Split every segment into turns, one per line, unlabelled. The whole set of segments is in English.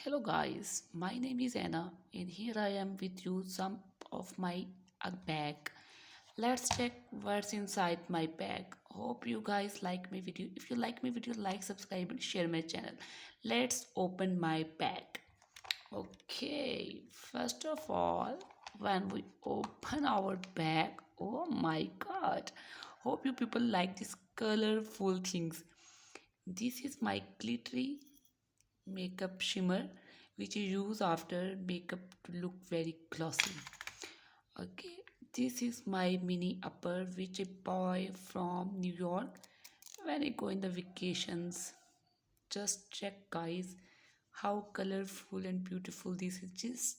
Hello guys, my name is Anna and here I am with you some of my bag. Let's check what's inside my bag. Hope you guys like my video. If you like my video, like, subscribe and share my channel. Let's open my bag. Okay, first of all, when we open our bag, oh my god. Hope you people like these colorful things. This is my glittery makeup shimmer which you use after makeup to look very glossy. Okay, this is my mini upper which I buy from New York when I go in the vacations. Just check guys how colorful and beautiful this is. Just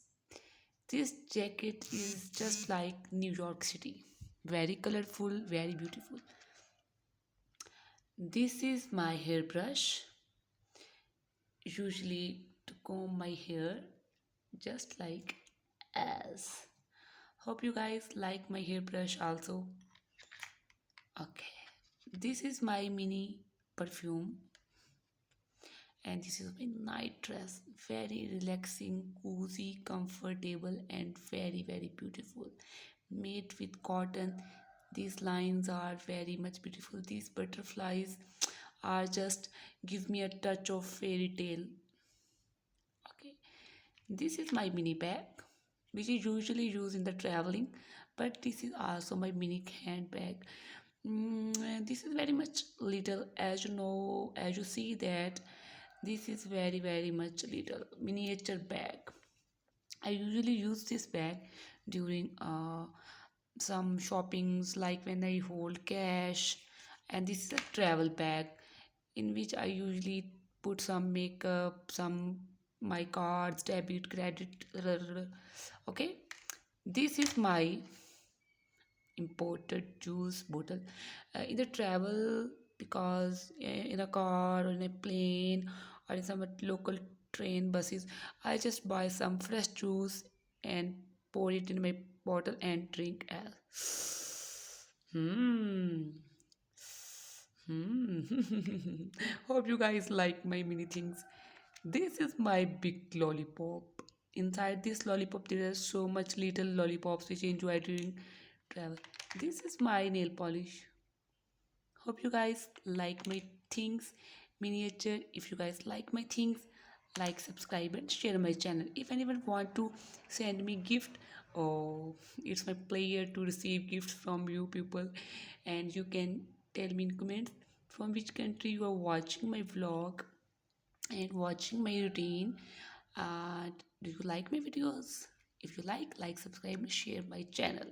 this jacket is just like New York City, very colorful, very beautiful. This is my hairbrush, usually to comb my hair, just like as. Hope you guys like my hairbrush also. Okay, this is my mini perfume and this is my night dress. Very relaxing, cozy, comfortable and very beautiful. Made with cotton. These lines are very much beautiful. These butterflies are just give me a touch of fairy tale. Okay, this is my mini bag which is usually used in the traveling, but this is also my mini handbag. This is very much little, as you know, as you see that this is very much little miniature bag. I usually use this bag during some shoppings, like when I hold cash, and this is a travel bag in which I usually put some makeup, some my cards, debit, credit. Okay, this is my imported juice bottle in the travel, because in a car or in a plane or in some local train buses I just buy some fresh juice and pour it in my bottle and drink as hmm. Hope you guys like my mini things. This is my big lollipop. Inside this lollipop there are so much little lollipops which I enjoy during travel. This is my nail polish. Hope you guys like my things miniature. If you guys like my things, like, subscribe and share my channel. If anyone want to send me gift, oh, it's my pleasure to receive gifts from you people. And you can tell me in comments from which country you are watching my vlog and watching my routine. And do you like my videos? If you like, subscribe and share my channel.